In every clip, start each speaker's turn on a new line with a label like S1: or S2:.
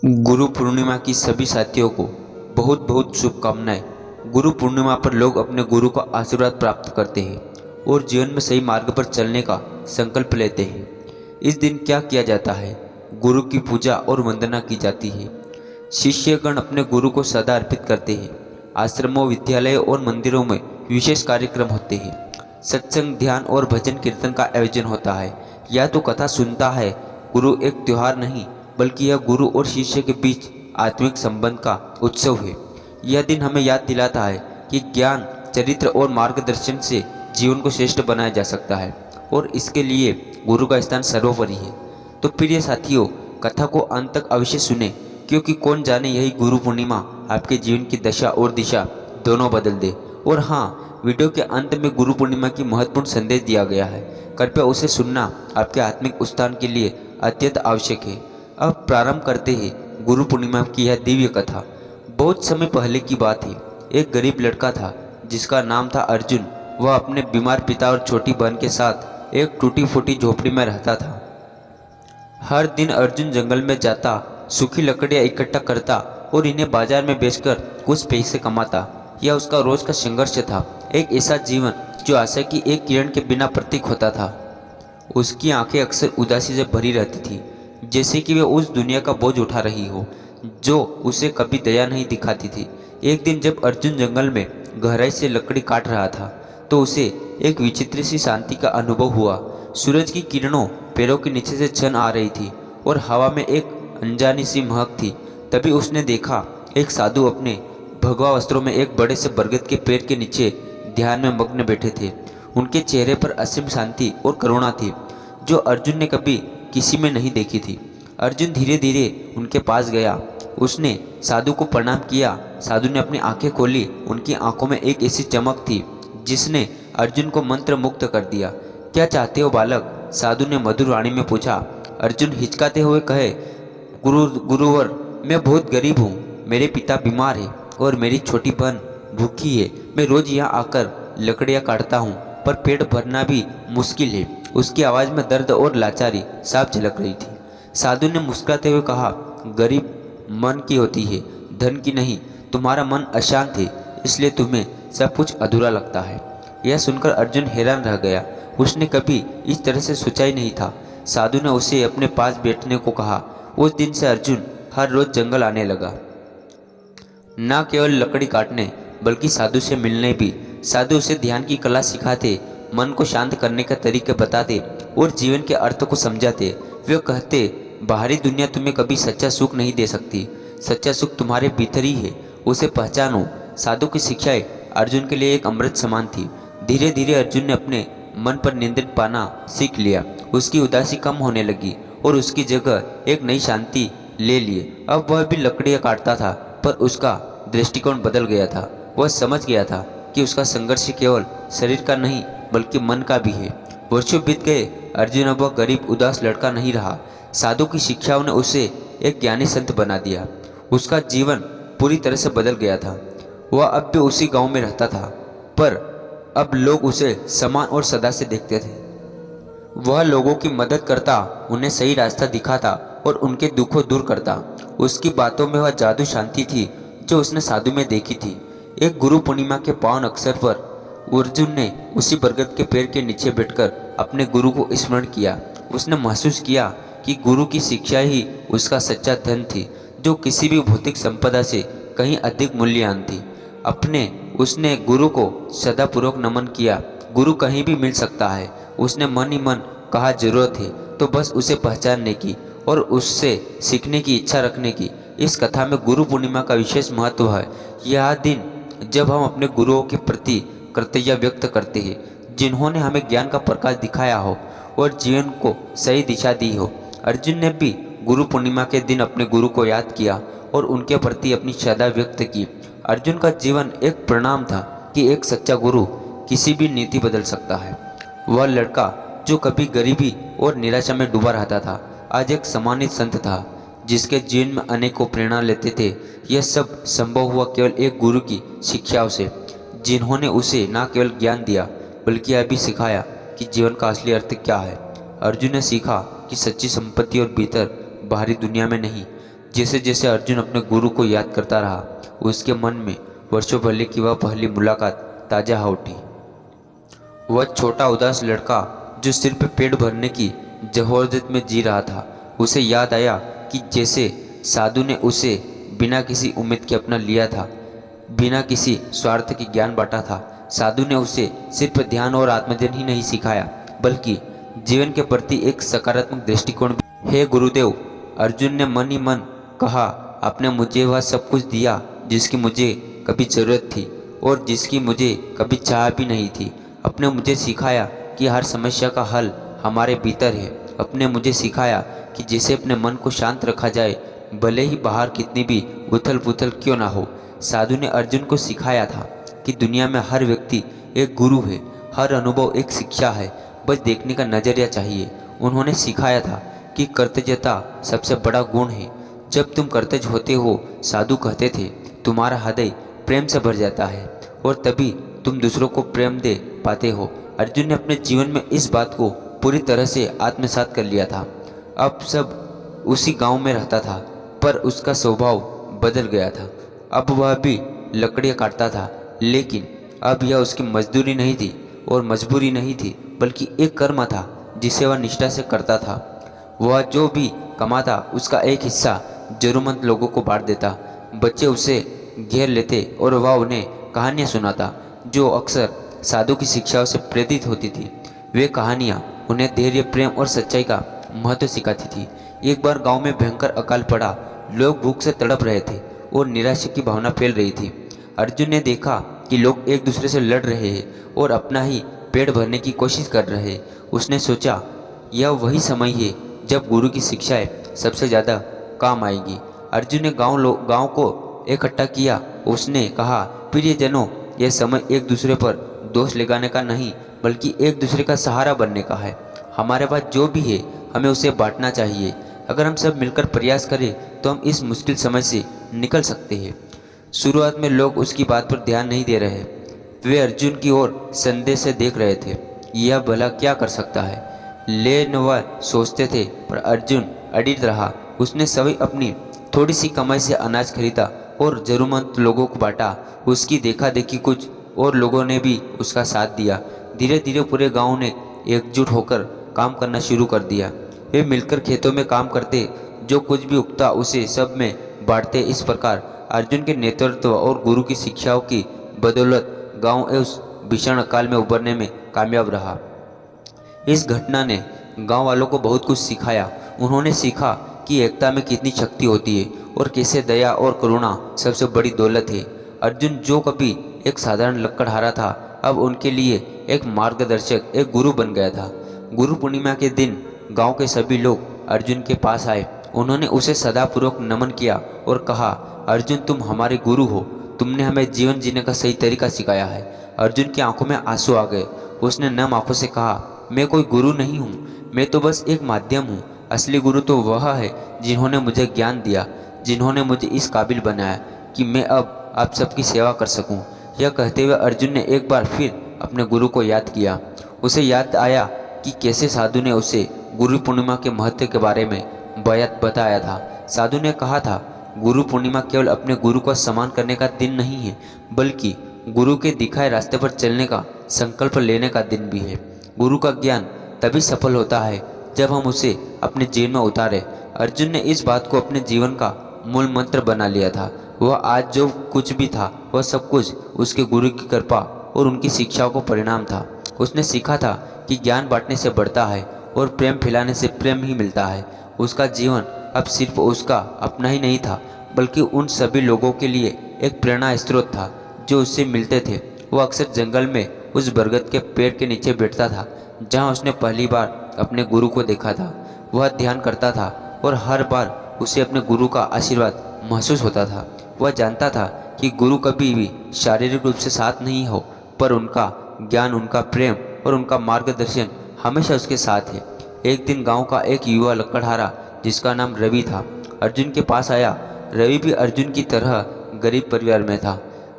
S1: गुरु पूर्णिमा की सभी साथियों को बहुत बहुत शुभकामनाएं। गुरु पूर्णिमा पर लोग अपने गुरु का आशीर्वाद प्राप्त करते हैं और जीवन में सही मार्ग पर चलने का संकल्प लेते हैं। इस दिन क्या किया जाता है? गुरु की पूजा और वंदना की जाती है। शिष्यगण अपने गुरु को सदा अर्पित करते हैं। आश्रमों, विद्यालयों और मंदिरों में विशेष कार्यक्रम होते हैं। सत्संग, ध्यान और भजन कीर्तन का आयोजन होता है। या तो कथा सुनता है। गुरु एक त्योहार नहीं बल्कि यह गुरु और शिष्य के बीच आत्मिक संबंध का उत्सव है। यह दिन हमें याद दिलाता है कि ज्ञान, चरित्र और मार्गदर्शन से जीवन को श्रेष्ठ बनाया जा सकता है और इसके लिए गुरु का स्थान सर्वोपरि है। तो प्रिय साथियों, कथा को अंत तक अवश्य सुने, क्योंकि कौन जाने यही गुरु पूर्णिमा आपके जीवन की दशा और दिशा दोनों बदल दे। और हाँ, वीडियो के अंत में गुरु पूर्णिमा की महत्वपूर्ण संदेश दिया गया है। कृपया उसे सुनना आपके आत्मिक उत्थान के लिए अत्यंत आवश्यक है। अब प्रारंभ करते हैं गुरु पूर्णिमा की यह दिव्य कथा। बहुत समय पहले की बात है। एक गरीब लड़का था जिसका नाम था अर्जुन। वह अपने बीमार पिता और छोटी बहन के साथ एक टूटी फूटी झोपड़ी में रहता था। हर दिन अर्जुन जंगल में जाता, सूखी लकड़ियां इकट्ठा करता और इन्हें बाजार में बेचकर कुछ पैसे कमाता। यह उसका रोज का संघर्ष था, एक ऐसा जीवन जो आशा की एक किरण के बिना प्रतीक होता था। उसकी आंखें अक्सर उदासी से भरी रहती थी, जैसे कि वह उस दुनिया का बोझ उठा रही हो जो उसे कभी दया नहीं दिखाती थी। एक दिन जब अर्जुन जंगल में गहराई से लकड़ी काट रहा था तो उसे एक विचित्र सी शांति का अनुभव हुआ। सूरज की किरणों पैरों के नीचे से छन आ रही थी और हवा में एक अनजानी सी महक थी। तभी उसने देखा एक साधु अपने भगवा वस्त्रों में एक बड़े से बरगद के पेड़ के नीचे ध्यान में मग्न बैठे थे। उनके चेहरे पर असीम शांति और करुणा थी जो अर्जुन ने कभी किसी में नहीं देखी थी। अर्जुन धीरे धीरे उनके पास गया। उसने साधु को प्रणाम किया। साधु ने अपनी आंखें खोली। उनकी आंखों में एक ऐसी चमक थी जिसने अर्जुन को मंत्र मुक्त कर दिया। क्या चाहते हो बालक? साधु ने मधुर वाणी में पूछा। अर्जुन हिचकाते हुए कहे, गुरुवर, मैं बहुत गरीब हूँ। मेरे पिता बीमार है और मेरी छोटी बहन भूखी है। मैं रोज यहाँ आकर लकड़ियाँ काटता हूँ, पर पेट भरना भी मुश्किल है। उसकी आवाज़ में दर्द और लाचारी साफ झलक रही थी। साधु ने मुस्कुराते हुए कहा, गरीब मन की होती है, धन की नहीं। तुम्हारा मन अशांत है, इसलिए तुम्हें सब कुछ अधूरा लगता है। यह सुनकर अर्जुन हैरान रह गया। उसने कभी इस तरह से सोचा ही नहीं था। साधु ने उसे अपने पास बैठने को कहा। उस दिन से अर्जुन हर रोज जंगल आने लगा, न केवल लकड़ी काटने बल्कि साधु से मिलने भी। साधु उसे ध्यान की कला सिखाते, मन को शांत करने का तरीके बताते और जीवन के अर्थ को समझाते। वे कहते, बाहरी दुनिया तुम्हें कभी सच्चा सुख नहीं दे सकती। सच्चा सुख तुम्हारे भीतर ही है, उसे पहचानो। साधु की शिक्षाएं अर्जुन के लिए एक अमृत समान थी। धीरे धीरे अर्जुन ने अपने मन पर नियंत्रण पाना सीख लिया। उसकी उदासी कम होने लगी और उसकी जगह एक नई शांति ले लिए। अब वह भी लकड़ियाँ काटता था, पर उसका दृष्टिकोण बदल गया था। वह समझ गया था कि उसका संघर्ष केवल शरीर का नहीं बल्कि मन का भी है। वर्षों बीत गए। अर्जुन अब वह गरीब उदास लड़का नहीं रहा। साधु की शिक्षाओं ने उसे एक ज्ञानी संत बना दिया। उसका जीवन पूरी तरह से बदल गया था। वह अब भी उसी गांव में रहता था, पर अब लोग उसे समान और सदा से देखते थे। वह लोगों की मदद करता, उन्हें सही रास्ता दिखाता और उनके दुखों दूर करता। उसकी बातों में वह जादू शांति थी जो उसने साधु में देखी थी। एक गुरु पूर्णिमा के पावन अवसर पर अर्जुन ने उसी बरगद के पेड़ के नीचे बैठकर अपने गुरु को स्मरण किया। उसने महसूस किया कि गुरु की शिक्षा ही उसका सच्चा धन थी, जो किसी भी भौतिक संपदा से कहीं अधिक मूल्यवान थी। उसने गुरु को श्रद्धापूर्वक नमन किया। गुरु कहीं भी मिल सकता है, उसने मन ही मन कहा। जरूरत है तो बस उसे पहचानने की और उससे सीखने की इच्छा रखने की। इस कथा में गुरु पूर्णिमा का विशेष महत्व है। यह दिन जब हम अपने गुरुओं के प्रति कृतज्ञता व्यक्त करते हैं, जिन्होंने हमें ज्ञान का प्रकाश दिखाया हो और जीवन को सही दिशा दी हो। अर्जुन ने भी गुरु पूर्णिमा के दिन अपने गुरु को याद किया और उनके प्रति अपनी श्रद्धा व्यक्त की। अर्जुन का जीवन एक परिणाम था कि एक सच्चा गुरु किसी भी नीति बदल सकता है। वह लड़का जो कभी गरीबी और निराशा में डूबा रहता था, आज एक सम्मानित संत था जिसके जीवन में अनेकों प्रेरणा लेते थे। यह सब संभव हुआ केवल एक गुरु की शिक्षाओं से, जिन्होंने उसे न केवल ज्ञान दिया बल्कि यह भी सिखाया कि जीवन का असली अर्थ क्या है। अर्जुन ने सीखा कि सच्ची संपत्ति और भीतर बाहरी दुनिया में नहीं, जैसे जैसे अर्जुन अपने गुरु को याद करता रहा, उसके मन में वर्षों पहले की वह पहली मुलाकात ताजा हो उठी। वह छोटा उदास लड़का जो सिर पे पेट भरने की जहरदत में जी रहा था, उसे याद आया कि जैसे साधु ने उसे बिना किसी उम्मीद के अपना लिया था, बिना किसी स्वार्थ के ज्ञान बांटा था। साधु ने उसे सिर्फ ध्यान और आत्मज्ञान ही नहीं सिखाया, बल्कि जीवन के प्रति एक सकारात्मक दृष्टिकोण भी। हे गुरुदेव, अर्जुन ने मन ही मन कहा, आपने मुझे वह सब कुछ दिया जिसकी मुझे कभी ज़रूरत थी और जिसकी मुझे कभी चाह भी नहीं थी। आपने मुझे सिखाया कि हर समस्या का हल हमारे भीतर है। आपने मुझे सिखाया कि जैसे अपने मन को शांत रखा जाए, भले ही बाहर कितनी भी उथल पुथल क्यों ना हो। साधु ने अर्जुन को सिखाया था कि दुनिया में हर व्यक्ति एक गुरु है, हर अनुभव एक शिक्षा है, बस देखने का नज़रिया चाहिए। उन्होंने सिखाया था कि कर्तव्यता सबसे बड़ा गुण है। जब तुम कर्तव्य होते हो, साधु कहते थे, तुम्हारा हृदय प्रेम से भर जाता है और तभी तुम दूसरों को प्रेम दे पाते हो। अर्जुन ने अपने जीवन में इस बात को पूरी तरह से आत्मसात कर लिया था। अब सब उसी गांव में रहता था, पर उसका स्वभाव बदल गया था। अब वह भी लकड़ियाँ काटता था, लेकिन अब यह उसकी मजदूरी नहीं थी और मजबूरी नहीं थी, बल्कि एक कर्म था जिसे वह निष्ठा से करता था। वह जो भी कमाता उसका एक हिस्सा जरूरतमंद लोगों को बांट देता। बच्चे उसे घेर लेते और वह उन्हें कहानियाँ सुनाता जो अक्सर साधु की शिक्षाओं से प्रेरित होती थी। वे कहानियाँ उन्हें धैर्य, प्रेम और सच्चाई का महत्व सिखाती थी। एक बार गांव में भयंकर अकाल पड़ा, लोग भूख से तड़प रहे थे और निराशा की भावना फैल रही थी। अर्जुन ने देखा कि लोग एक दूसरे से लड़ रहे हैं और अपना ही पेट भरने की कोशिश कर रहे हैं। उसने सोचा, यह वही समय है जब गुरु की शिक्षाएं सबसे ज़्यादा काम आएगी। अर्जुन ने गांव को इकट्ठा किया। उसने कहा, प्रियजनों, यह समय एक दूसरे पर दोष लगाने का नहीं, बल्कि एक दूसरे का सहारा बनने का है। हमारे पास जो भी है हमें उसे बांटना चाहिए। अगर हम सब मिलकर प्रयास करें तो हम इस मुश्किल समय से निकल सकते हैं। शुरुआत में लोग उसकी बात पर ध्यान नहीं दे रहे। वे अर्जुन की ओर संदेह से देख रहे थे, यह भला क्या कर सकता है, लेकिन वह सोचते थे। पर अर्जुन अडिग रहा। उसने सभी अपनी थोड़ी सी कमाई से अनाज खरीदा और जरूरतमंद लोगों को बांटा। उसकी देखा देखी कुछ और लोगों ने भी उसका साथ दिया। धीरे धीरे पूरे गांव ने एकजुट होकर काम करना शुरू कर दिया। वे मिलकर खेतों में काम करते, जो कुछ भी उगता उसे सब में बांटते। इस प्रकार अर्जुन के नेतृत्व और गुरु की शिक्षाओं की बदौलत गांव उस भीषण अकाल में उबरने में कामयाब रहा। इस घटना ने गांव वालों को बहुत कुछ सिखाया। उन्होंने सीखा कि एकता में कितनी शक्ति होती है और कैसे दया और करुणा सबसे बड़ी दौलत है। अर्जुन जो कभी एक साधारण लकड़हारा था, अब उनके लिए एक मार्गदर्शक, एक गुरु बन गया था। गुरु पूर्णिमा के दिन गांव के सभी लोग अर्जुन के पास आए। उन्होंने उसे सदापूर्वक नमन किया और कहा, अर्जुन, तुम हमारे गुरु हो। तुमने हमें जीवन जीने का सही तरीका सिखाया है। अर्जुन की आंखों में आंसू आ गए। उसने नम आंखों से कहा, मैं कोई गुरु नहीं हूँ, मैं तो बस एक माध्यम हूँ। असली गुरु तो वह है जिन्होंने मुझे ज्ञान दिया, जिन्होंने मुझे इस काबिल बनाया कि मैं अब आप सबकी सेवा कर सकूं। यह कहते हुए अर्जुन ने एक बार फिर अपने गुरु को याद किया। उसे याद आया कि कैसे साधु ने उसे गुरु पूर्णिमा के महत्व के बारे में बताया था। साधु ने कहा था, गुरु पूर्णिमा केवल अपने गुरु का सम्मान करने का दिन नहीं है, बल्कि गुरु के दिखाए रास्ते पर चलने का संकल्प लेने का दिन भी है। गुरु का ज्ञान तभी सफल होता है जब हम उसे अपने जीवन में उतारें। अर्जुन ने इस बात को अपने जीवन का मूल मंत्र बना लिया था। वह आज जो कुछ भी था, वह सब कुछ उसके गुरु की कृपा और उनकी शिक्षाओं को परिणाम था। उसने सीखा था कि ज्ञान बांटने से बढ़ता है और प्रेम फैलाने से प्रेम ही मिलता है। उसका जीवन अब सिर्फ उसका अपना ही नहीं था, बल्कि उन सभी लोगों के लिए एक प्रेरणा स्रोत था जो उससे मिलते थे। वह अक्सर जंगल में उस बरगद के पेड़ के नीचे बैठता था जहाँ उसने पहली बार अपने गुरु को देखा था। वह ध्यान करता था और हर बार उसे अपने गुरु का आशीर्वाद महसूस होता था। वह जानता था कि गुरु कभी भी शारीरिक रूप से साथ नहीं हो, पर उनका ज्ञान, उनका प्रेम और उनका मार्गदर्शन हमेशा उसके साथ है। एक दिन गांव का एक युवा लकड़हारा जिसका नाम रवि था, अर्जुन के पास आया। रवि भी अर्जुन की तरह गरीब परिवार में था।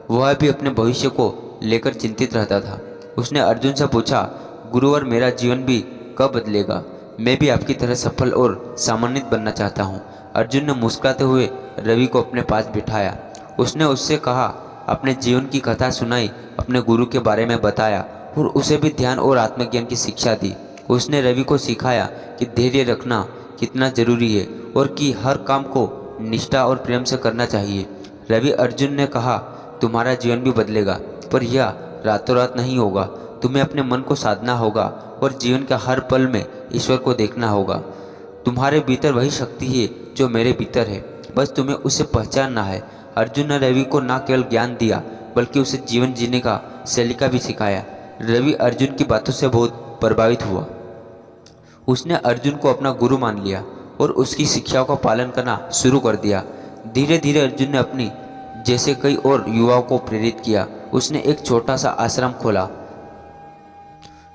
S1: वह भी अपने भविष्य को लेकर चिंतित रहता था। उसने अर्जुन से पूछा, गुरुवर, मेरा जीवन भी कब बदलेगा? मैं भी आपकी तरह सफल और सम्मानित बनना चाहता हूँ। अर्जुन ने मुस्कुराते हुए रवि को अपने पास बिठाया। उसने उससे कहा, अपने जीवन की कथा सुनाई, अपने गुरु के बारे में बताया और उसे भी ध्यान और आत्मज्ञान की शिक्षा दी। उसने रवि को सिखाया कि धैर्य रखना कितना जरूरी है और कि हर काम को निष्ठा और प्रेम से करना चाहिए। रवि अर्जुन ने कहा, तुम्हारा जीवन भी बदलेगा, पर यह रातों रात नहीं होगा। तुम्हें अपने मन को साधना होगा और जीवन के हर पल में ईश्वर को देखना होगा। तुम्हारे भीतर वही शक्ति है जो मेरे भीतर है, बस तुम्हें उसे पहचानना है। अर्जुन ने रवि को न केवल ज्ञान दिया बल्कि उसे जीवन जीने का सलीका भी सिखाया। रवि अर्जुन की बातों से बहुत प्रभावित हुआ। उसने अर्जुन को अपना गुरु मान लिया और उसकी शिक्षाओं का पालन करना शुरू कर दिया। धीरे धीरे अर्जुन ने अपनी जैसे कई और युवाओं को प्रेरित किया। उसने एक छोटा सा आश्रम खोला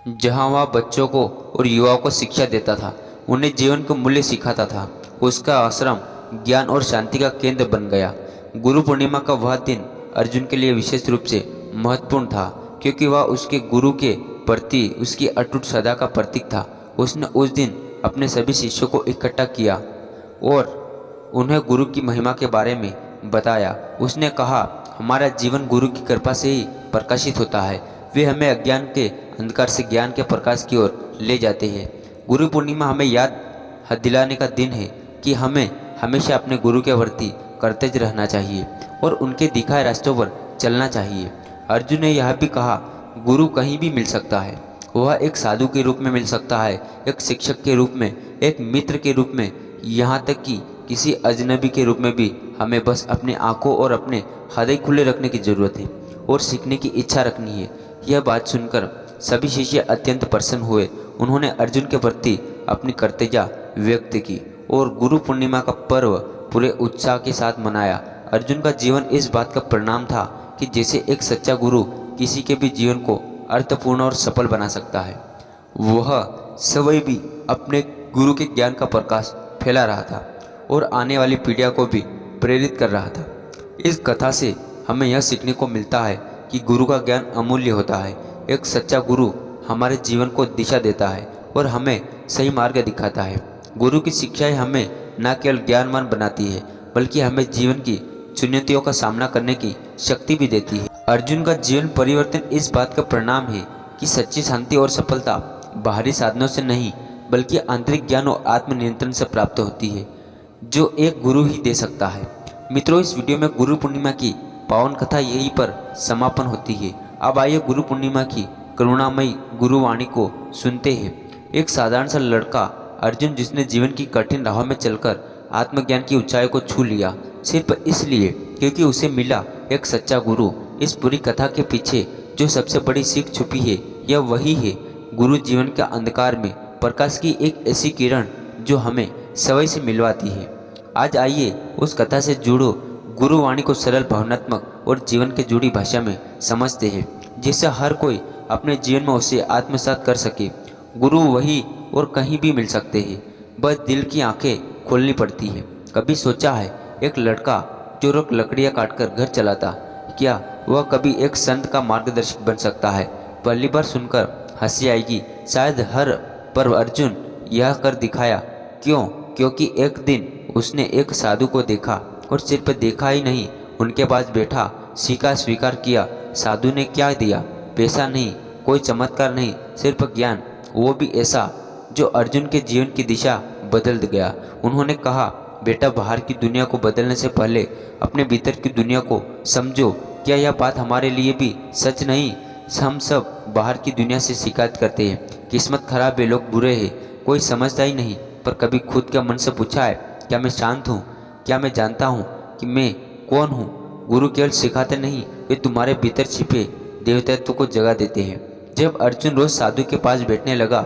S1: जहां वह बच्चों को और युवाओं को शिक्षा देता था, उन्हें जीवन के मूल्य सिखाता था। उसका आश्रम ज्ञान और शांति का केंद्र बन गया। गुरु पूर्णिमा का वह दिन अर्जुन के लिए विशेष रूप से महत्वपूर्ण था, क्योंकि वह उसके गुरु के प्रति उसकी अटूट श्रद्धा का प्रतीक था। उसने उस दिन अपने सभी शिष्यों को इकट्ठा किया और उन्हें गुरु की महिमा के बारे में बताया। उसने कहा, हमारा जीवन गुरु की कृपा से ही प्रकाशित होता है। वे हमें अज्ञान के अंधकार से ज्ञान के प्रकाश की ओर ले जाते हैं। गुरु पूर्णिमा हमें याद दिलाने का दिन है कि हमें हमेशा अपने गुरु के प्रति कर्तव्य रहना चाहिए और उनके दिखाए रास्तों पर चलना चाहिए। अर्जुन ने यह भी कहा, गुरु कहीं भी मिल सकता है। वह एक साधु के रूप में मिल सकता है, एक शिक्षक के रूप में, एक मित्र के रूप में, यहाँ तक कि किसी अजनबी के रूप में भी। हमें बस अपनी आंखों और अपने हृदय खुले रखने की जरूरत है और सीखने की इच्छा रखनी है। यह बात सुनकर सभी शिष्य अत्यंत प्रसन्न हुए। उन्होंने अर्जुन के प्रति अपनी कृतज्ञता व्यक्त की और गुरु पूर्णिमा का पर्व पूरे उत्साह के साथ मनाया। अर्जुन का जीवन इस बात का परिणाम था कि जैसे एक सच्चा गुरु किसी के भी जीवन को अर्थपूर्ण और सफल बना सकता है, वह स्वयं भी अपने गुरु के ज्ञान का प्रकाश फैला रहा था और आने वाली पीढ़ियों को भी प्रेरित कर रहा था। इस कथा से हमें यह सीखने को मिलता है कि गुरु का ज्ञान अमूल्य होता है। एक सच्चा गुरु हमारे जीवन को दिशा देता है और हमें सही मार्ग दिखाता है। गुरु की शिक्षाएं हमें न केवल ज्ञानवान बनाती है बल्कि हमें जीवन की चुनौतियों का सामना करने की शक्ति भी देती है। अर्जुन का जीवन परिवर्तन इस बात का परिणाम है कि सच्ची शांति और सफलता बाहरी साधनों से नहीं बल्कि आंतरिक ज्ञान और आत्मनियंत्रण से प्राप्त होती है, जो एक गुरु ही दे सकता है। मित्रों, इस वीडियो में गुरु पूर्णिमा की पावन कथा यहीं पर समापन होती है। अब आइए गुरु पूर्णिमा की करुणामयी गुरुवाणी को सुनते हैं। एक साधारण सा लड़का अर्जुन, जिसने जीवन की कठिन राहों में चलकर आत्मज्ञान की ऊंचाई को छू लिया सिर्फ इसलिए क्योंकि उसे मिला एक सच्चा गुरु। इस पूरी कथा के पीछे जो सबसे बड़ी सीख छुपी है, यह वही है, गुरु जीवन के अंधकार में प्रकाश की एक ऐसी किरण जो हमें स्वयं से मिलवाती है। आज आइए उस कथा से जुड़ो गुरुवाणी को सरल, भावनात्मक और जीवन के जुड़ी भाषा में समझते हैं, जिससे हर कोई अपने जीवन में उसे आत्मसात कर सके। गुरु वही और कहीं भी मिल सकते हैं, बस दिल की आंखें खोलनी पड़ती है। कभी सोचा है एक लड़का जो रोज लकड़ियाँ काटकर घर चलाता, क्या वह कभी एक संत का मार्गदर्शक बन सकता है? पहली बार सुनकर हंसी आएगी शायद हर, पर अर्जुन यह कर दिखाया। क्यों? क्योंकि एक दिन उसने एक साधु को देखा और सिर्फ देखा ही नहीं, उनके पास बैठा, सीखा, स्वीकार किया। साधु ने क्या दिया? पैसा नहीं, कोई चमत्कार नहीं, सिर्फ ज्ञान, वो भी ऐसा जो अर्जुन के जीवन की दिशा बदल गया। उन्होंने कहा, बेटा, बाहर की दुनिया को बदलने से पहले अपने भीतर की दुनिया को समझो। क्या यह बात हमारे लिए भी सच नहीं? हम सब बाहर की दुनिया से शिकायत करते हैं, किस्मत खराब है, लोग बुरे हैं, कोई समझता ही नहीं। पर कभी खुद के मन से पूछा है, क्या मैं शांत हूँ? क्या मैं जानता हूँ कि मैं कौन हूँ? गुरु केवल सिखाते नहीं, वे तुम्हारे भीतर छिपे देवत्व को जगा देते हैं। जब अर्जुन रोज साधु के पास बैठने लगा,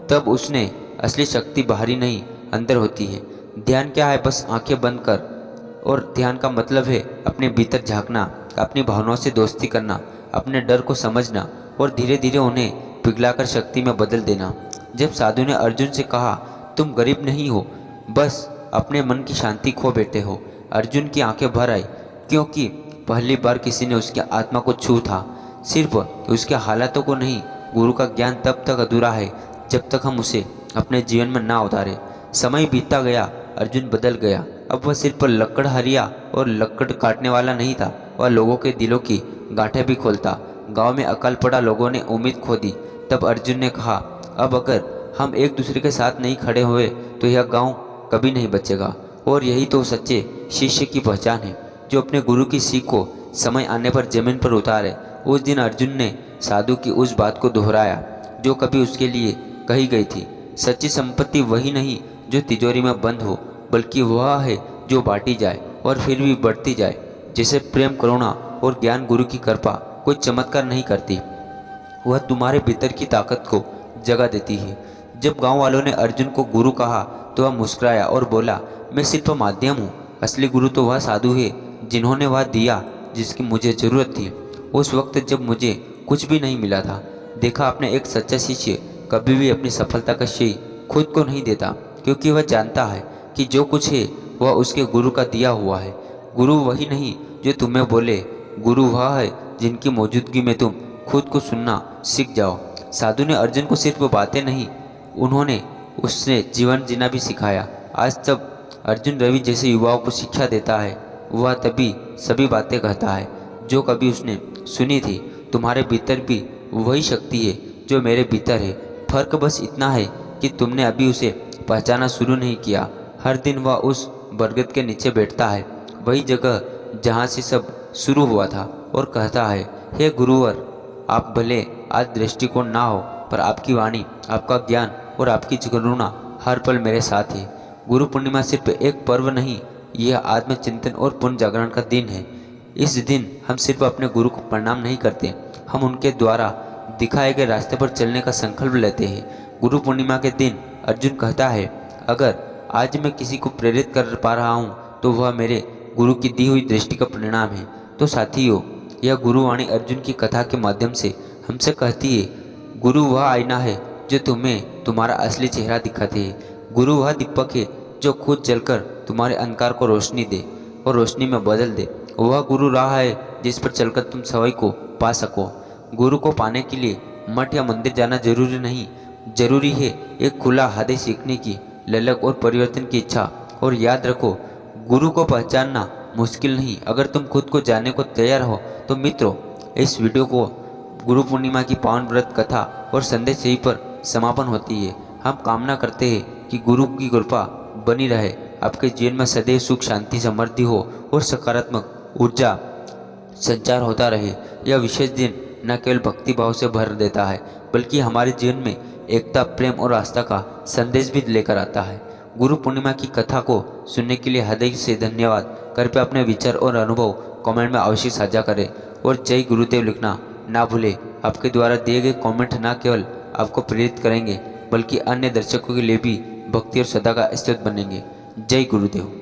S1: तब उसने असली शक्ति बाहरी नहीं, अंदर होती है। ध्यान क्या है? बस आंखें बंद कर, और ध्यान का मतलब है अपने भीतर झांकना, अपनी भावनाओं से दोस्ती करना, अपने डर को समझना और धीरे धीरे उन्हें पिघलाकर शक्ति में बदल देना। जब साधु ने अर्जुन से कहा, तुम गरीब नहीं हो, बस अपने मन की शांति खो बैठे हो, अर्जुन की आंखें भर आई, क्योंकि पहली बार किसी ने उसकी आत्मा को छू था, सिर्फ उसके हालातों को नहीं। गुरु का ज्ञान तब तक अधूरा है जब तक हम उसे अपने जीवन में ना उतारे। समय बीतता गया, अर्जुन बदल गया। अब वह सिर्फ लकड़हारिया और लकड़ काटने वाला नहीं था, वह लोगों के दिलों की गांठें भी खोलता। गांव में अकाल पड़ा, लोगों ने उम्मीद खो दी। तब अर्जुन ने कहा, अब अगर हम एक दूसरे के साथ नहीं खड़े हुए तो यह गांव कभी नहीं बचेगा। और यही तो सच्चे शिष्य की पहचान है, जो अपने गुरु की सीख को समय आने पर जमीन पर उतारे। उस दिन अर्जुन ने साधु की उस बात को दोहराया जो कभी उसके लिए कही गई थी। सच्ची संपत्ति वही नहीं जो तिजोरी में बंद हो, बल्कि वह है जो बांटी जाए और फिर भी बढ़ती जाए। जैसे प्रेम, करुणा और ज्ञान, गुरु की कृपा कोई चमत्कार नहीं करती, वह तुम्हारे भीतर की ताकत को जगा देती है। जब गांव वालों ने अर्जुन को गुरु कहा तो वह मुस्कुराया और बोला, मैं सिर्फ माध्यम हूँ, असली गुरु तो वह साधु है जिन्होंने वह दिया जिसकी मुझे ज़रूरत थी। उस वक्त जब मुझे कुछ भी नहीं मिला था। देखा आपने, एक सच्चा शिष्य कभी भी अपनी सफलता का श्रेय खुद को नहीं देता, क्योंकि वह जानता है कि जो कुछ है वह उसके गुरु का दिया हुआ है। गुरु वही नहीं जो तुम्हें बोले, गुरु वह है जिनकी मौजूदगी में तुम खुद को सुनना सीख जाओ। साधु ने अर्जुन को सिर्फ बातें नहीं, उन्होंने उसने जीवन जीना भी सिखाया। आज तब अर्जुन रवि जैसे युवाओं को शिक्षा देता है, वह तभी सभी बातें कहता है जो कभी उसने सुनी थी। तुम्हारे भीतर भी वही शक्ति है जो मेरे भीतर है, फर्क बस इतना है कि तुमने अभी उसे पहचाना शुरू नहीं किया। हर दिन वह उस बरगद के नीचे बैठता है, वही जगह जहाँ से सब शुरू हुआ था, और कहता है, हे गुरुवर, आप भले आज दृष्टिकोण ना हो, पर आपकी वाणी, आपका ज्ञान और आपकी करुणा हर पल मेरे साथ है। गुरु पूर्णिमा सिर्फ एक पर्व नहीं, यह आत्मचिंतन और पुनः जागरण का दिन है। इस दिन हम सिर्फ अपने गुरु को प्रणाम नहीं करते, हम उनके द्वारा दिखाए गए रास्ते पर चलने का संकल्प लेते हैं। गुरु पूर्णिमा के दिन अर्जुन कहता है, अगर आज मैं किसी को प्रेरित कर पा रहा हूँ तो वह मेरे गुरु की दी हुई दृष्टि का परिणाम है। तो साथियों, यह गुरुवाणी अर्जुन की कथा के माध्यम से हमसे कहती है, गुरु वह आईना है जो तुम्हें तुम्हारा असली चेहरा दिखाते हैं। गुरु वह दीपक है जो खुद जलकर तुम्हारे अंधकार को रोशनी दे और रोशनी में बदल दे। वह गुरु राह है जिस पर चलकर तुम सवाई को पा सको। गुरु को पाने के लिए मठ या मंदिर जाना जरूरी नहीं, जरूरी है एक खुला हृदय, सीखने की ललक और परिवर्तन की इच्छा। और याद रखो, गुरु को पहचानना मुश्किल नहीं, अगर तुम खुद को जानने को तैयार हो। तो मित्रों, इस वीडियो को गुरु पूर्णिमा की पावन व्रत कथा और संदेश यहीं पर समापन होती है। हम कामना करते हैं कि गुरु की कृपा बनी रहे, आपके जीवन में सदैव सुख, शांति, समृद्धि हो और सकारात्मक ऊर्जा संचार होता रहे। यह विशेष दिन न केवल भक्ति भाव से भर देता है, बल्कि हमारे जीवन में एकता, प्रेम और आस्था का संदेश भी लेकर आता है। गुरु पूर्णिमा की कथा को सुनने के लिए हृदय से धन्यवाद। कृपया अपने विचार और अनुभव कमेंट में अवश्य साझा करें और जय गुरुदेव लिखना ना भूलें। आपके द्वारा दिए गए कमेंट न केवल आपको प्रेरित करेंगे, बल्कि अन्य दर्शकों के लिए भी भक्ति और श्रद्धा का स्रोत बनेंगे। जय गुरुदेव।